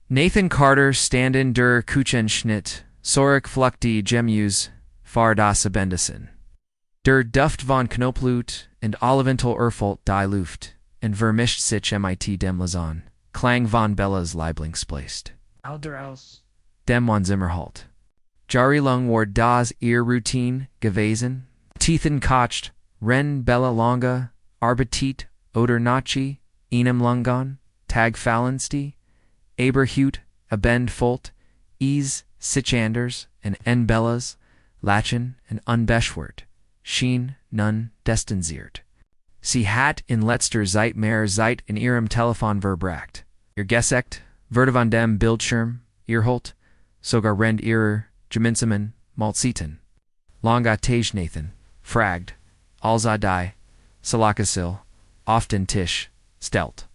Nathan Carter standen der Kuchenschnitt, Sorek Flucht die Gemus, Fahr das Abendessen. Der Duft von Knopflut und Olivental Erfolt die Luft, und vermischt sich mit dem Lausanne, Klang von Bellas Lieblingsplaced. Alderaus. Dem von Zimmerhalt. Jahrelung war das ihr Routine gewesen, Tiefen kocht, Ren Bella Longa, Arbitit, oder Nachi, einem Lungon, Tag Fallensti, Aberhut, Abend Folt, sich anders, und en Bellas, Lachen und unbeschwert, schien nun destinsiert. Sie hat in letzter Zeit mehr Zeit in ihrem Telefon verbracht. Ihr Gesächt, wurde von dem Bildschirm, Holt, sogar rend ihrer Gemeinsamen Malziten. Longa Tage Nathan, fragt, alsa die, Salakasil, oft den Tisch, stelt.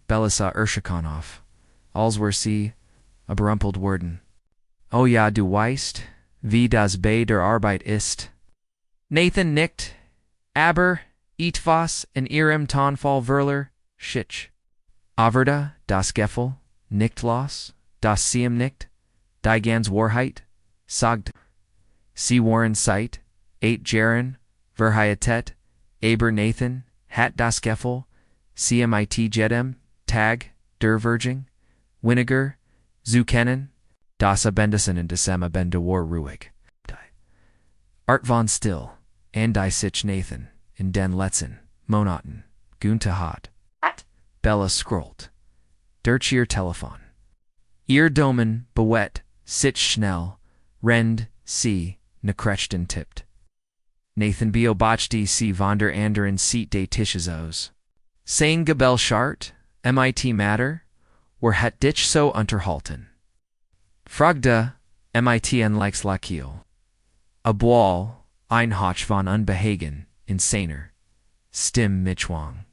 Bellisa Urschakonoff, als were sie, berumpelt worden. Oh ja, du weißt, wie das bei der Arbeit ist. Nathan nickt, aber, etwas in ihrem Tonfall Verler, schitsch. Averda, das Gefühl, nicht los, das siem nicht, die ganz Wahrheit, sagt. Sie waren Zeit, 8 Jahren, verheiratet, aber Nathan, hat das Gefühl, mit jedem Tag, der Virgin, weniger, zu kennen, das Abendessen in December ben de war ruhig. Art von still, and die sich Nathan, in den letzten Monaten, Gunte hat. Bella scrollt. Durch ihr Telefon. Ihr Domen bewet, sich schnell, rend, sie, nekrechten tippt. Nathan beobachte sie von der anderen Seite des Tisches aus. Sein Gebellschart, mit Matter, hat dich so unterhalten. Fragte, mit en Lakio. Obwohl, ein Hotch von Unbehagen, insaner. Stim Michwang.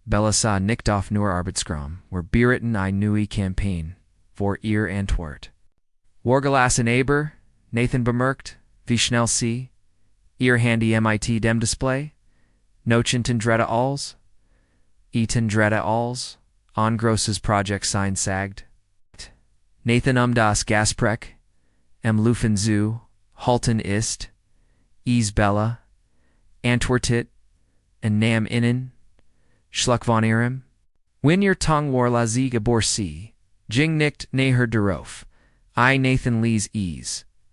Bellisa nicht auf nur Arbeitsgram, bereiten eine neue Campaign, vor ihr Antwort. Wargelassen aber, Nathan bemerkt, wie schnell sie, ihr Handy mit dem Display, Nochenten drette als, Eten drette als, on grosses Projekt sein sagt. Nathan das Gasprek, Lufen zu, halten ist, Bella, antwortet, en nam innen, Schluck von ihrem. Wenn ihr Tongue war la sie gebor sie, ging nicht näher darauf, Nathan lies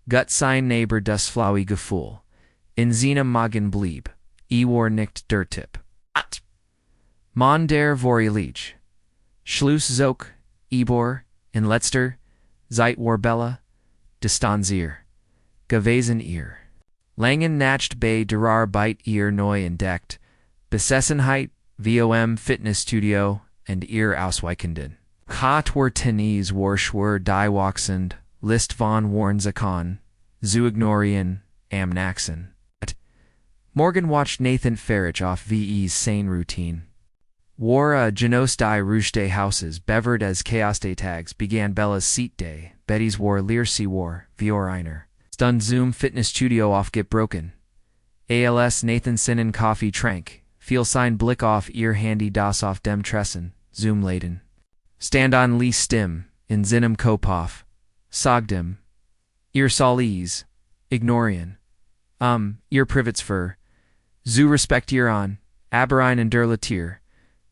gut sein neighbor das flaue Gefühl, in seinem Magen blieb, war nicht der Tipp. Man der Vorilich. Schluss zog, Ibor, in letzter, Zeit war Bella, distanzier, gewesen ihr. Langen nacht bei der Arbeit ihr neu entdeckt, Besessenheit, vom Fitnessstudio, und ihr Ausweichenden. Hat war Tennis war schwer die wachsend, List von Warnzakon, zu ignorieren, am Naxen. Morgan watched Nathan Farage off VE's sane routine. War Genos die Rouge houses, bevered as Chaos Day tags, began Bella's seat day, Betty's war Leersea war, Vior einer. Stun Zoom Fitnessstudio off get broken. ALS Nathan Sinnen coffee trank, feel sign blick off ear handy das off dem Tressen, Zoom laden. Stand on Lee Stim, in Zinnem Kopoff, Sogdim, ear Salise, Ignorian, ear Privets fur, Zu respect ear on, Aberine and Derlatier,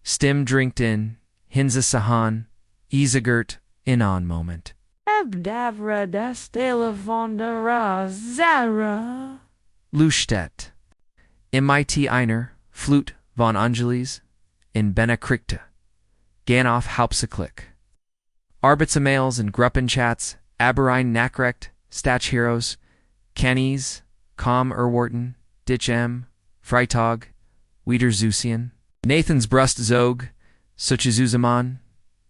Stim drinked in, Hinza Sahan, Isagert, in on moment. Abdavra das Telefondera Zara. Lustedt. MIT einer, Flut von Angelis, in Benekrichte. Ganoff Hauptsächlich. Arbeitsmails and Gruppenchats, Aberine Nachrecht, Stach Heroes, Kennies, Com Erwarten, Ditch M, Freitag, Wiedersehen. Nathan's Brust Zog, Suchizuzaman,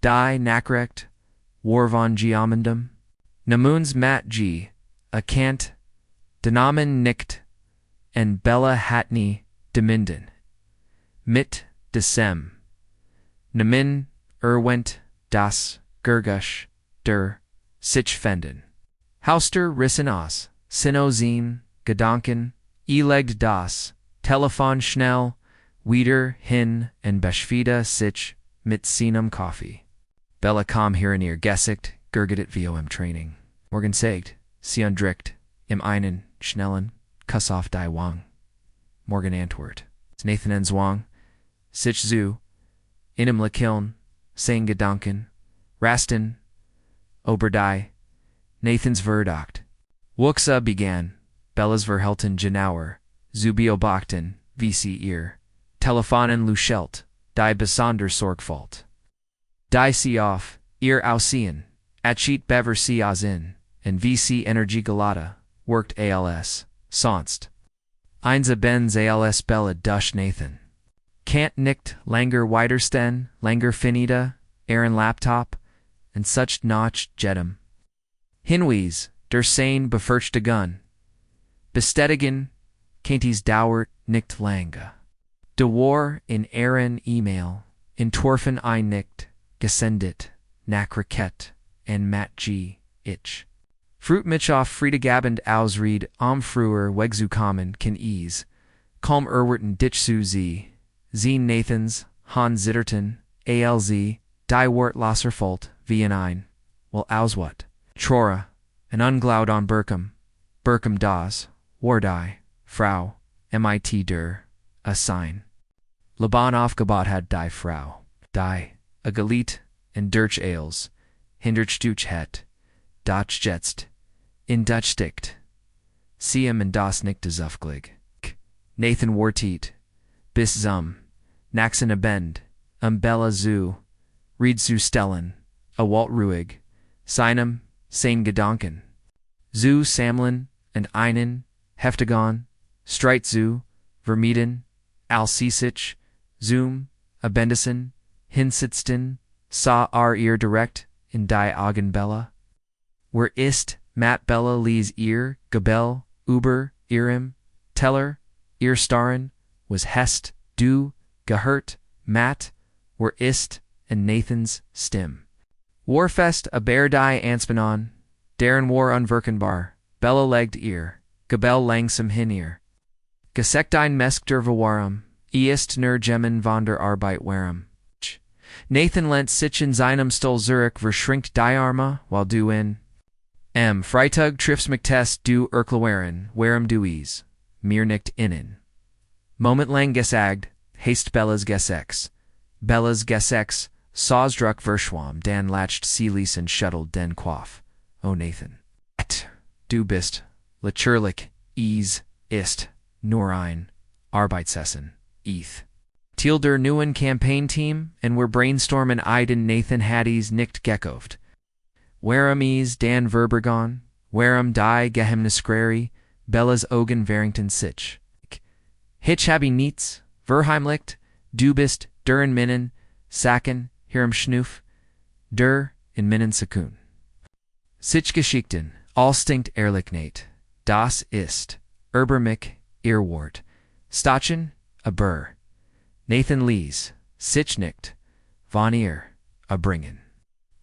Die Nachrecht, War von Geomendum. Namun's Mat G, Akant, Denamen Nicht, and Bella Hatney Deminden. Mit Desem. Namin Erwent das Gergush der sich fenden. Hauster rissen aus, Sinozin, Gedanken, Elegt das, Telefon schnell, wieder hin und beschwida sich mit seinem Kaffee. Bella kam hier gesicht, gurgedet vom Training. Morgen sagt, sie undricht, im einen, schnellen, Kuss auf die Wang. Morgen antwort. Nathan en Zwang, sich zu, in hem Lächeln, sein Gedanken, Rasten, Oberdei, Nathans Verdacht. Wuxa began, Bella's Verhelten genauer, zu beobachten, wie sie ihr Telefonen luschelt, die besonder Sorgfalt. Die sie auf, ihr Aussehen, Achit bever sie in, and wie sie Energie gelada, worked als, sonst. Einza benz als Bella dusch Nathan. Can't nicht langer weitersten, langer finita, ihren Laptop, and such notch jedem. Hinweis, der sein befürchte Gun. Bestätigen, Kanties dauert nicht lange. De war in ihren E-Mail, entworfen ein nicht, gesendet, nach Raket, en Matt G. Ich. Fruit mich auf Freitagabend ausried früher wegzukommen kann ease, kaum ditch zu sie, Nathans, Han Zitterton, alz, die Wort Lasserfault, wie in ein, well auswat, Trora, an unglaud on Berkham das, war die, Frau, mit der, a sign. Laban aufgebaut had die Frau, die, a Galit, and Dirch Ales, Hindertstuch het, Dutch jetst, in Dutch sticht, Siem and das nicht zufglig. Nathan wartiet, bis zum, Naxen abend, Bella zu, Ried zu stellen, a Walt ruhig, seinem, sein Gedanken. Zu sammeln, and einen, Heftigon, Streit zu, vermieden, Alsisich, zum, abendisen, hinsitzen, sa ihr direkt, in die Augen Bella. Wer ist, Matt Bella Lees ihr, Gabel, über, ihrem, Teller, ihr starren, was hest, du, gehört, Matt, wer ist, and Nathans, stim. Warfest a bear die anspanon, deren war unverkenbar, Bella legged ihr, Gabel langsam hinir. Gesekt ein Mesk der Verwarum, ist nur Gemmen von der Arbeit warum. Nathan lent sich in seinem Stol Zurich verschrinkt die Arme, while du in Freitag triffs McTest du Erklawaren, warum du is, mir nicht innen. Moment lang gesagd, haste Bella's Gessex. Bella's Gessex, Sausdruck Verschwam, Dan latched Seelies and shuttled den Quaff. O Nathan. Du bist, Lechurlich, ist, nur ein, Arbeitsessen, Thiel der neuen Campaign Team, and we're brainstorming Iden Nathan Hattie's nicht gekauft. Warum Dan Verbergon, warum die Geheimniskrari, Bella's Ogen Verrington sich. Hitch habe nichts, Verheimlicht, du bist, der in Minnen, Sacken, hirm Schnuf, der in Minnen Sekun. Sich Geschichten, all stinkt ehrlich Nate, das ist, mich, Earwort, Stachen, a Burr. Nathan Lees, sich nicht, von ihr, a bringen.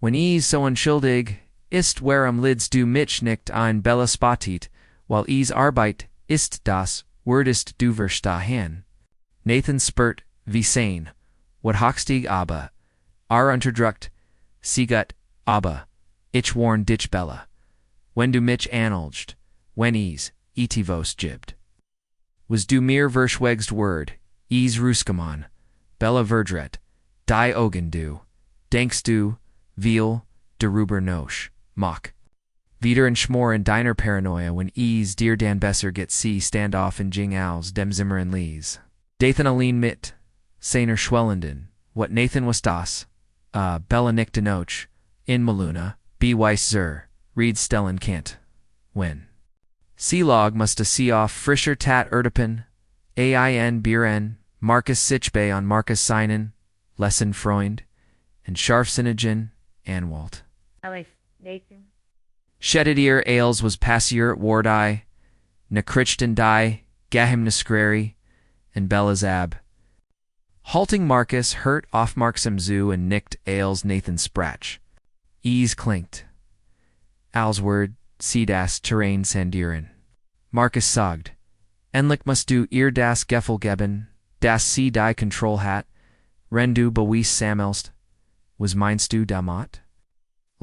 When so unschuldig, ist warum lids du mich nicht ein Bella spottit, while Arbeit ist das, wordest du verstehen. Nathan spurt, wie sein, what hochstig aber, unterdrückt, siegut, aber, ich warn dich Bella. When du mich anolged, when etivos jibbed. Was du mir verschwegst word, Ruskamon, Bella verdret, die Augen du, denkst du, viel, darüber nosch, mock. Wieder and Schmor in deiner Paranoia when dir Dan besser get see standoff in Jing Aus dem Zimmer and Lees. Dathan Aline mit, seiner Schwellenden, what Nathan was das, Bella nicht denoch, in Maluna, be weiss zur, read stellen Kant. When. Seelog must a see off frischer tat Erdepen, ein Bieren, Marcus Sichbe on Marcus Seinen, Lesson Freund, and Scharfsinnigen, Anwalt. Nathan. Shedded ales was passier wardai, Nakrichten die, Gahim Niskreri, and Belazab. Halting Marcus hurt off Marksam Zoo and nicked ales Nathan Spratch. Clinked. Alsword, Seedas terrain Sandiren. Marcus sogged. Enlich must do das Geffelgeben, das See die Control Hat, Rendu Bewies Samelst, was meinst du Damat?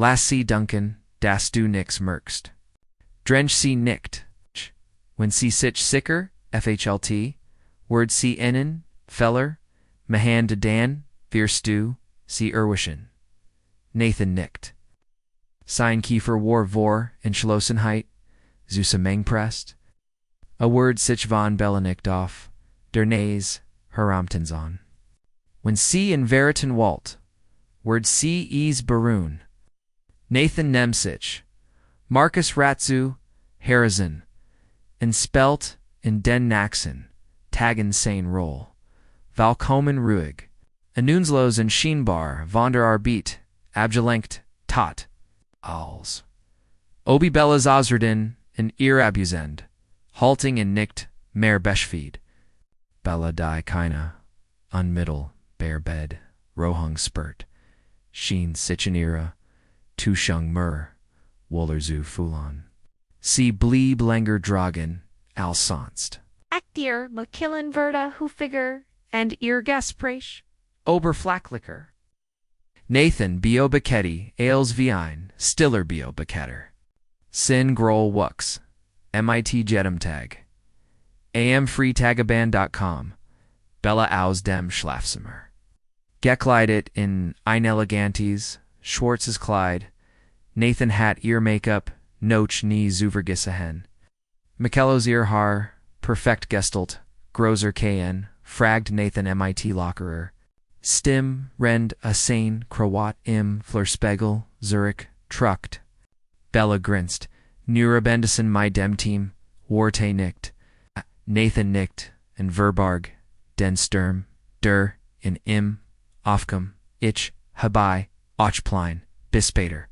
Lass sie Duncan, das du nix merkst. Drench sie nicht. When sie sich sicker, FHLT, word sie innen, voller, Mahan de Dan, wirst du, sie erwischen. Nathan nicht. Sein Kiefer war vor, Entschlossenheit, Zusammengepresst. A word sich von Bellenicht auf, der Nays, Heramtenzon. When sie in Veritan Walt, word sie is Barun. Nathan Nemsich, Marcus Ratzu, Harrison, en spelt in den Naxen, tagen sein roll. Valkomen ruhig, Anunslos en Schienbar, von der Arbeit, abgelenkt, tot, als. Obi Bellas Osrden, en ihr abusend, halting en nicht, mehr Beschfeed. Bella die keine, unmittel, bare bed, rohung spurt, schien sichenira, tushung mur, woller zu fulon. Sie blieb länger dragen, als sonst. Aktier, Lächeln verda Hufiger, and ihr Gespräch. Oberflacklicher. Nathan bio Becketti, Ailes wie ein, stiller bio Becketter. Sin groll wux. MIT Jedamtag. amfreetagaband.com. Bella aus dem Schlafzimmer. Gekleidet in Einelegantes, Schwarzes Kleid, Nathan hat ihr Make-up, noch nie zuvergesehen. Michellos ihr Haar, perfekt gestalt, großer KN, fragt Nathan MIT Lockerer. Stim, rend, a sein, Krawat im, Flurspiegel, Zurich, truckt. Bella grinst. Nurabendison my dem team, Warte nicht. Nathan nicht, en Verbarg, den Sturm, der, in im, Aufkom, ich, herbei, Ochplein, Bispater.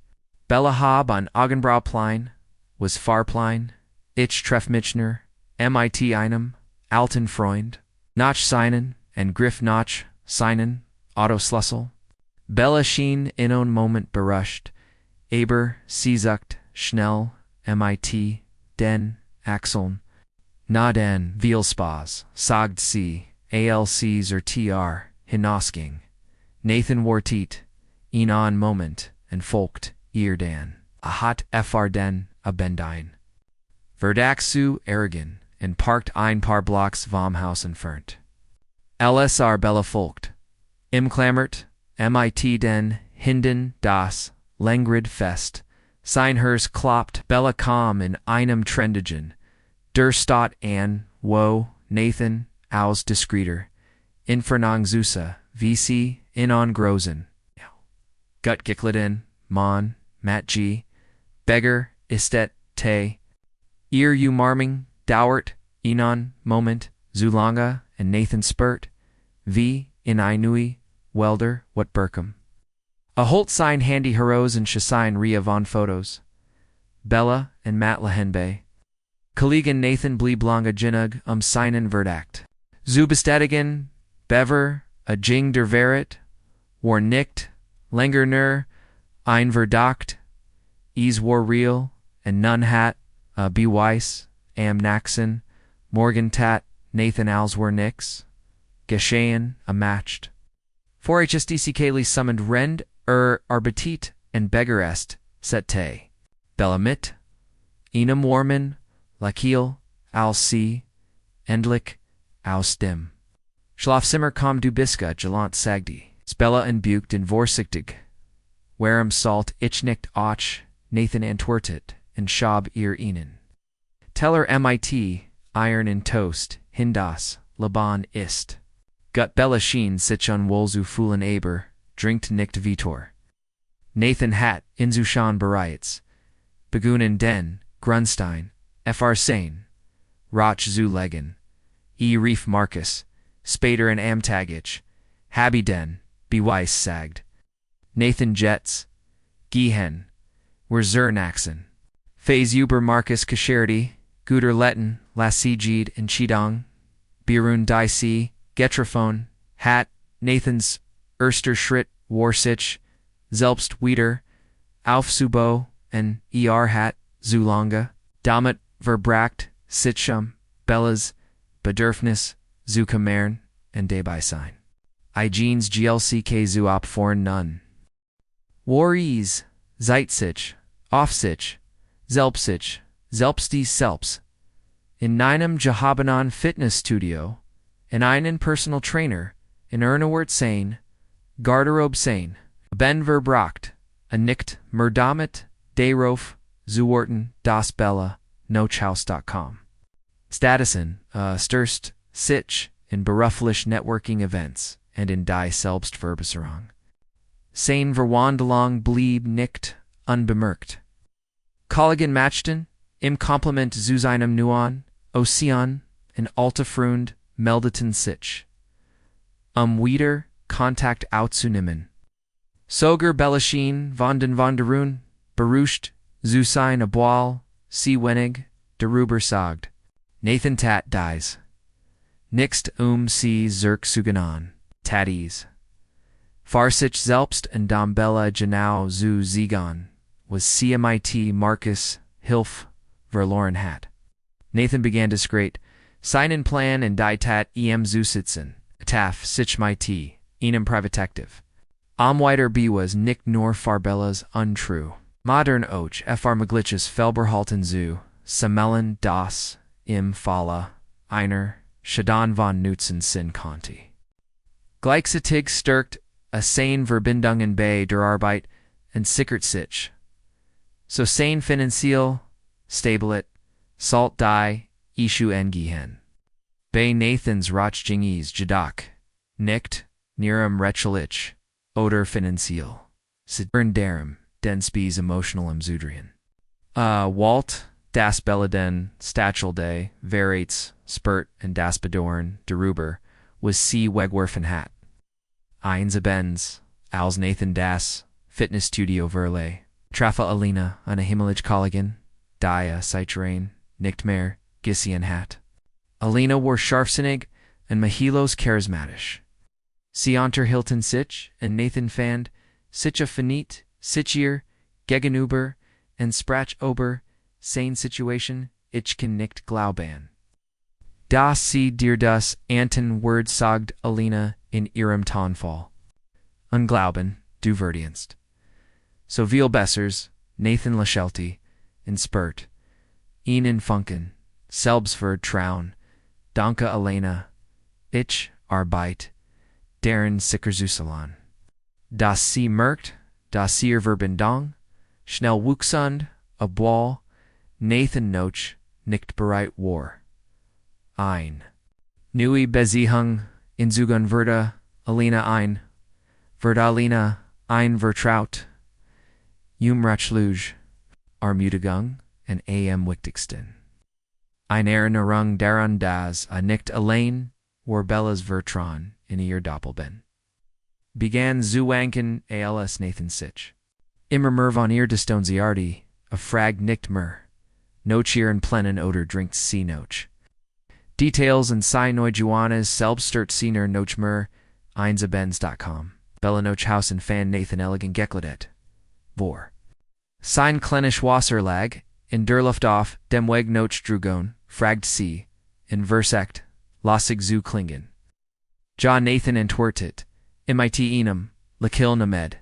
Bella hab an Augenbrauplein, was Farplein, ich treff Michner, MIT einem, alten Freund, Notch seinen, en Griff Notch, seinen, Otto Schlussel. Bella schien in ein Moment beruscht, aber, seesucht, schnell, MIT, den, Axeln, na den, Vielspas, sagt sie, ALCs or TR, hinausging. Nathan wartet, in an Moment, en folgt, ihr dan, a hat fr den, a bendein. Verdacht zu Ergen, en parkt ein paar Blocks vom Haus entfernt. LSR Bella folgt. Im klammert, MIT den, Hinden, das, Lengrid fest. Seinhers kloppt Bella kam in einem Trendigen. Der Stott an, wo, Nathan, aus discreter. Infernang Zusa, VC, in on Grosen. Gut Gikleden, Mon, Matt G. Beggar, Istet, Te. Ihr you marming, Dauert, Enon, Moment, Zulanga, and Nathan Spurt. V, in Inui, Welder, what Burkham. A Holt sign handy heroes and Shasign Ria von Photos. Bella and Matt Lahenbe. Kollegan Nathan Blieblanga Jinnug seinen Verdacht. Zubestadigen, Bever, a Jing der Verrat, war nicht, länger nur, ein Verdacht, is war real, and none hat, beweis, am Naxen, Morgan tat, Nathan als war nix, geschehen, a matched. 4HSDCKly summoned Rend, Arbitit, and Beggarest, Sette. Bellamit, Enum Warman, Lakiel, Al C, Endlich, Aus dem. Schlafzimmer kom du Biska, Gelant Sagdi, Spella and Bucht in Vorsichtig, Warem Salt, Ich nicht Och, Nathan Antwertet, and Schab ihr ihnen. Teller MIT, Iron in Toast, Hindas, Laban ist. Gut Bella Schien sich un Wolzu Fulen Aber, Drinkt nicht Vitor. Nathan hat, Inzushan bereits. Begunen den, Grunstein, Fr Sane, Roch zu Legen, Reef Marcus, Spader and Amtagich, Habby den, Beweiss sagd. Nathan Jets, Gehen, Wersernaxen, Phase Uber Marcus Kasherdi, Guter Letten, Lassigid and Chidong, Birun Dicey, Getrophone, Hat, Nathans, Erster Schritt, Warsich, Zelbst Wieder, Aufsubo, and Hat, Zulanga, Damet, Verbracht, Sitchum, Bellas, Bedürfnis, Zukamern, and Debeisign. Igenes GLCK Zuop foreign none. Waries, Zeit sich, auf sich, selbst die selbst. In einem gehabenen Fitnessstudio, in einen personal trainer, in Ernewort sein, Garderobe sein, ben verbracht, nicht mehr damit, darauf, zuorten, das Bella, nochhaus.com. Statusen, störst, sich, in beruflich networking events, and in die Selbstverbesserung. Sein Verwandlung blieb nicht unbemerkt. Kollegen matchten, im Kompliment zu seinem neuen, Ocean, in alter Freund, meldeten sich. Wieder Kontakt aufzunehmen. Sogar Belleschien von den Wanderungen, beruhigt, zu sein Abwal, sie wenig, darüber sagt. Nathan tat dies. Nixt sie zurückzugenan, tatties. Farsich selbst und dam Bella genau zu Zigan, was CMIT Marcus Hilf verloren hat. Nathan began discret, seinen Plan und die Tat zu sitzen, taf sich mit, einem Privatektiv. Weiter was nicht nur Farbellas Untrue. Modern och fr Magliches Felberhalten zu, Samellen das, voller, einer, Shadan von Nutzen sin Conti. Gleichzeitig stärkt a sein Verbindungen bei der Arbeit und sickert sich. So sein finanziell, stabilet, salt die, ishu engehen. Bei Nathans Rachjingis Jadak, nicht, nirem rechelich, oder finanziell. Sidern darum, den spies emotionalem Zudrien. Walt, das Belleden, Stachelday, Bereits, Spurt, and das Bedorn, Deruber, was C. Wegwerfen hat. Einzabens, als Nathan das, Fitnessstudio Verlay, Trafa Alina, eine Himmelig Kollegen, Dia, Seitrain, nicht mehr, Gissian hat. Alina war scharfsinnig, and Mahilos charismatisch. Sie unterhielten sich, and Nathan fand, sich a finit, sichier, gegenüber, and sprach ober, sein Situation, ich kann nicht glauben. Das sie dir das Anton Word sagt Alina in ihrem Tonfall. Unglauben, du verdienst. So viel bessers, Nathan Lachelti, in Spurt, ihnen funken, selbstwert trauen, danke Alena, ich, Arbeit, deren Sickerzusalan. Das sie merkt, das ihr Verbindung, schnell wuchsend, obwohl, Nathan noch, nicht bereit war. Ein. Neue Beziehung, in Zugun Verda, Alina ein, Verda Alina, ein Vertraut, Rachluge, Armutigung, and Wichtigsten. Ein Erinnerung daran das nicht allein, war Bellas Vertran, in ihr Doppelben. Began Zuwanken als Nathan sich. Immer mehr von ihr Distonziardi, a frag nicht mehr. Noch ihren plenen oder drinkt sie noch. Details and sei neu Joannes selbststört siener noch mehr, einzabens.com. Bella noch Haus and fan Nathan elegant gekledet. Vor. Sein klenisch Wasserlag, in der Luft auf, dem Weg noch Drugon, fragt sie, in Versekt, lassig zu klingen. Ja Nathan entwertet, mit einem, Lächeln named,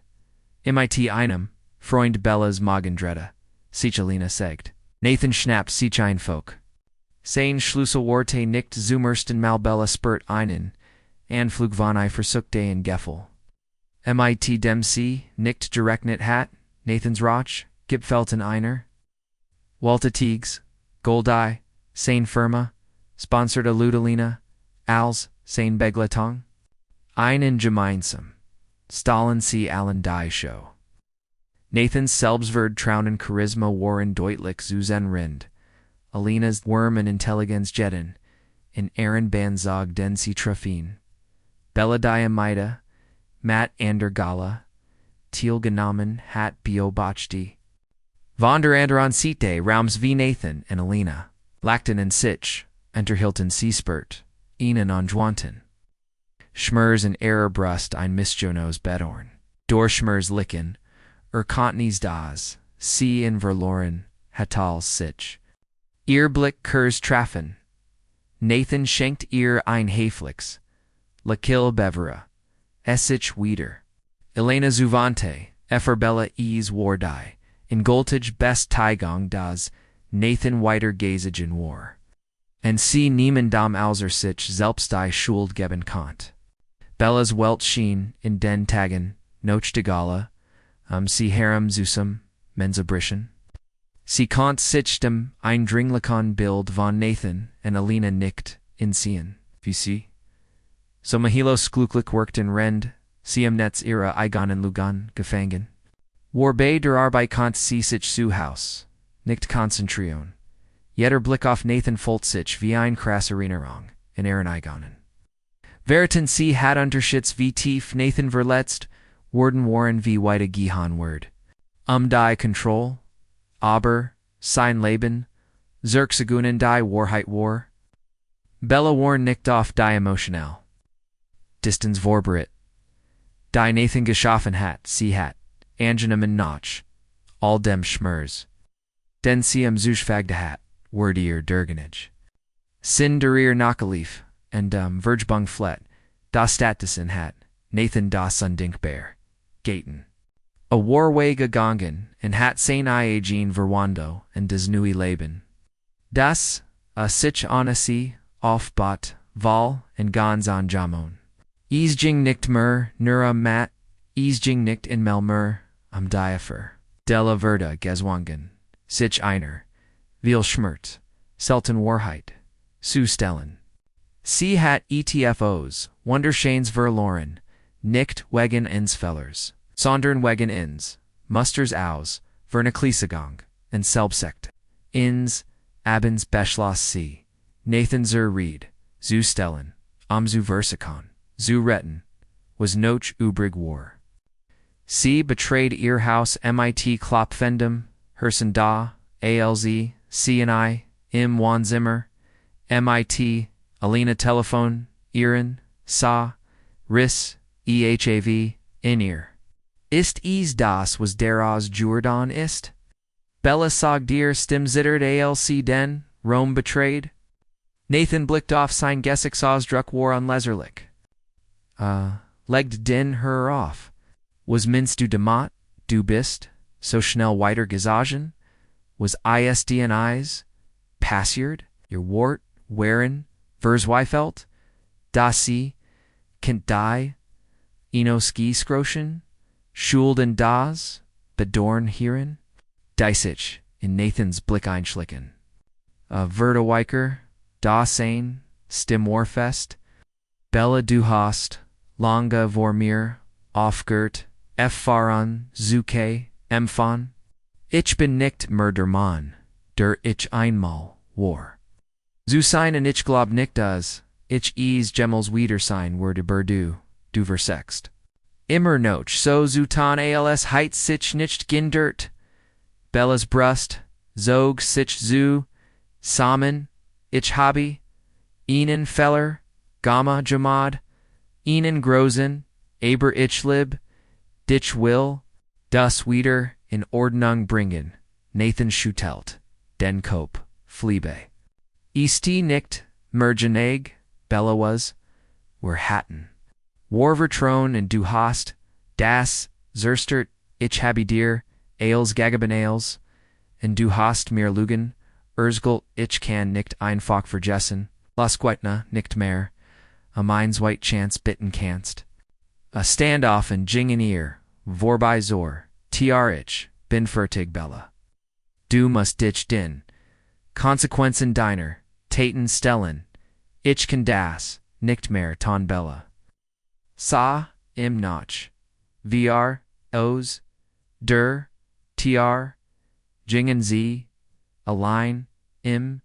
mit einem, Freund Bellas Magendretta, Sichelina sagt. Nathan schnappt sich ein Folk. Sein Schlüsselworte nicht zumersten mal Bella Spurt einen, Anflug von I versuchte in Geffel. Mit dem sie, nicht geregnet hat, Nathans Roch, Gipfelten einer. Walta Teagues, Goldeye, Sein Firma, sponserte Ludolina, als, Sein Begletong. Einen gemeinsam. Stalin sie allen die Show. Nathans Selbstverd Traunen Charisma waren deutlich zu sein Rind. Alina's Worm and Intelligenz Jetten, in Aaron Banzog den sie Trafin. Bella Diamida, Matt Andergala, Thiel genommen hat Biobachti. Von der anderen Seite Raums wie Nathan and Alina, Lackton and Sich, Enterhilton Seaspurt, ihnen anjwanten. Schmers and Errorbrust ein Misjonos Bedorn. Dorschmers Licken, Kontnis das, sie in verloren, Hatal sich. Ihr Blick Kurs trafen. Nathan schenkt ihr ein Häflix. Lakill Bevera. Essich wieder. Elena Zuvante, Bella es war die, in Goltage best Taigang das, Nathan weiter Gazagen war. And sie niemand dam Auser sich selbst die Schuld geben kant. Bella's Welt schien in den Tagen, noch de Gala, sie Harem Zusum, Mensabrischen. Sie kont sich dem Eindringlikon Bild von Nathan and Alina nicht in sehen, wie sie. So Mahilo skluklich worked in Rend, sie Netz ihre Eigon in Lugan gefangen. War bei der Arbeit kont sie sich zu Haus, nicht konzentrieren. Jeder Blick auf Nathan folgt sich wie ein krasse Erinnerung in ihren Eigonen. Veriten sie hat Unterschieds wie tief Nathan verletzt, worden waren wie weite Gihan word. Die Control, aber, sein Leben, Zergsegunen die Wahrheit war. Bella war nicht auf die emotional. Distance vorbereitet. Die Nathan geschaffen hat, sie hat, angenehm und notch, all dem Schmers. Den sie Zuschfagde hat, word ihr Dergenage. Sin der ihr Nakalief, and Vergebung flet, das Statisen hat, Nathan das undinkbar, gaten. A Warway gegangen, and hat sein Iagin verwando, and des neue Leben. Das, a sich onasi, aufbot, val, and ganz an Jamon. Easjing nicht mer, nura mat, easjing nicht in melmer, diafer. Della verda geswangen, sich einer, viel schmert, selten Wahrheit, stellen. Sie hat ETFOs, Wunderschönes verloren, nicht wegen Insfellers, sondern wegen ins, Musters aus, Vernachlisagung, und Selbsekt. Ins, Abends Beschloss sie, Nathan zur Ried, zu stellen, zu Versikon, zu retten, was noch übrig war. Sie betrayed ihr Haus mit Klopfendem, Hersen da, ALZ, sie und I, im Wanzimmer, mit, Alina Telefon, ihren, sa, ris, EHAV, in ihr. Ist es das was daraus Jordan ist? Bella sagt dir stimmzittert ALC den, Rome betrayed? Nathan blicked auf sein Gesicht Ausdruck war unleserlich. Legged den her auf. Was minst du demot, du bist, so schnell weiter gesagen? Was ISD and eyes? Passiert, your wart, wehren, Verzweifelt, dass sie, kind die, ski skroschen, schuld und das, bedorn hierin, Deisich in Nathans Blick einschlicken. Verdewiker, da sein, stim warfest, Bella du hast, lange vor mir, aufgert, fahren, zuke, empfan. Ich bin nicht Mördermann, der ich einmal war. Zu sein und ich glaub nicht das, ich es jemals wieder sein würde du versext. Immer noch so zutan als heit sich nicht gindert. Bella's Brust, zog sich zu, samen, ich habe, ihnen feller, gamma jamad, ihnen großen, aber ich lib, dich will, das wieder in Ordnung bringen, Nathan schutelt, den Kop, fliebe. Ist nicht, mergeneg, Bella was, were hatten. War vertron and du hast, das, zerstert, ich habe dir, Ales gagaben Ales, and du hast mir lugen, Erzgelt, ich kann nicht einfach vergessen, las Guitna, nicht mehr, a meins white chance bitten canst. A standoff and jing in ear, vorbei zor, ich, bin fertig Bella. Du musst dich din, Konsequenzen deiner, Taten stellen, ich kann das, nicht mehr ton Bella. Sa, im Notch, VR, Os, der, tr, jingen sie, allein, im,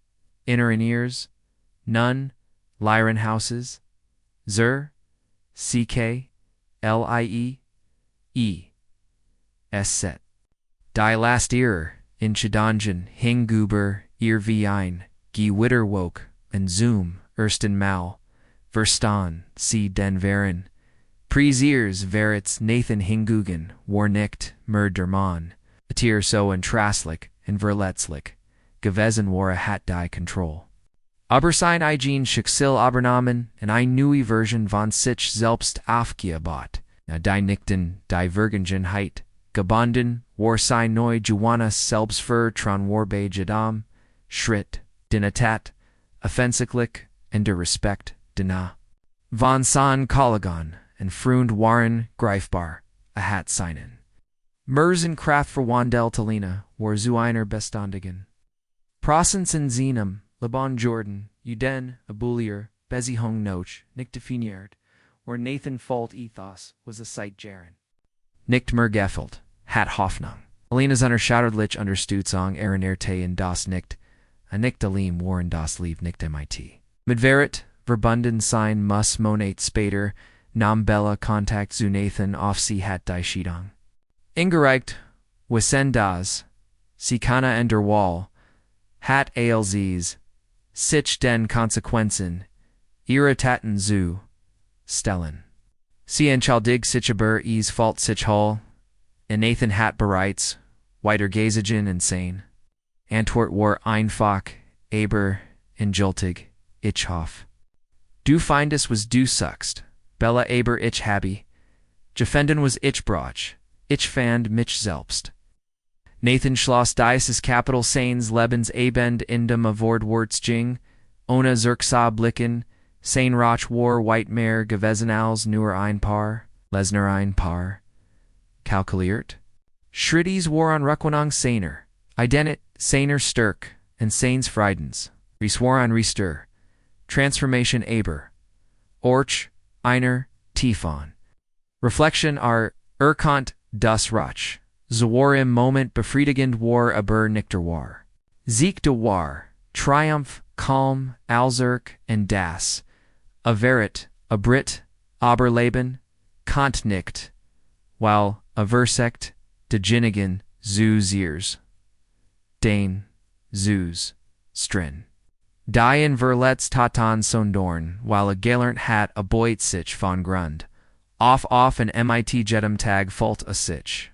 inneren ears, nun, Lyren houses, ck, lie, s set. Die last ihrer, in Chedongen, hinguber, ihr wie ein, Gewitter woke, and zoom, ersten Mal, verstan, sie den Veren. Preziers verits Nathan hingugen, war nicht, Mördermann, a tier so and traslich, and verletzlich, gewesen war a hat die Control. Aber sein eigen Schicksal abernamen, and ein neue Version von sich selbst aufgebaut, die nichten Divergengenheit, gebunden, war sei neu Juana selbstver tron war bei Jadam, Schritt, dinatat, offensichtlich, and der Respekt, dina. Von san Kollagon, and Freund waren greifbar, a hat seinen. Mersen Kraft für Wandel Talina, war zu einer Bestandigen. Prosens in Zenum, Liban Jordan, Uden, Abulier, Bezihung Noch, nicht definiert, or Nathan Fault Ethos was a sight Jaren. Nicht mehr Gefeld, hat Hoffnung. Alina's unerschatterlich Understutzung erinnerte in das Nicht, a Nicht Alim waren das Lieb nicht mit. Mit verbunden sein muss Monat später, nam Bella Kontakt zu Nathan auf sie hat die Schiedung. Ingereicht, wissen das, sie kann an der Wall, hat ALZs, sich den Konsequenzen, ihre Taten zu stellen. Sie entschuldigt sich über is Fault sich hall, in Nathan hat bereits, weitergezogen insane. Antwort war einfach, aber, entschuldig, ich hoff. Du findest was du suckst, Bella aber ich habe, gefenden was ich brach, ich fand mich selbst. Nathan schloss dieses Kapitel seines Lebens Abend in dem Awardwurz ohne Zirksa blicken, sein Roch war Whitemeer gewesen als nur ein Paar, Lesnar ein Paar. Kalkuliert? Schrittis war an Rückwendung seiner, Identit seiner Stärke, und seines Friedens, Ries war an Riester, Transformation aber, Orch, einer, Tiefon. Reflection erkannt das Roch. Zwar im Moment befriedigend war aber nicht war. Sieg de war, Triumph, Calm, Alzerk, und das. A Verrat, a Brit, aber Leben, Kant nicht, while a Versekt, de Ginnigan, zu Ziers. Dane, Zeus, Strin. Die in Verletz Tatan Sondorn, while a Galernt hat a Boit sich von Grund. Off an MIT Jedem Tag fault a sich.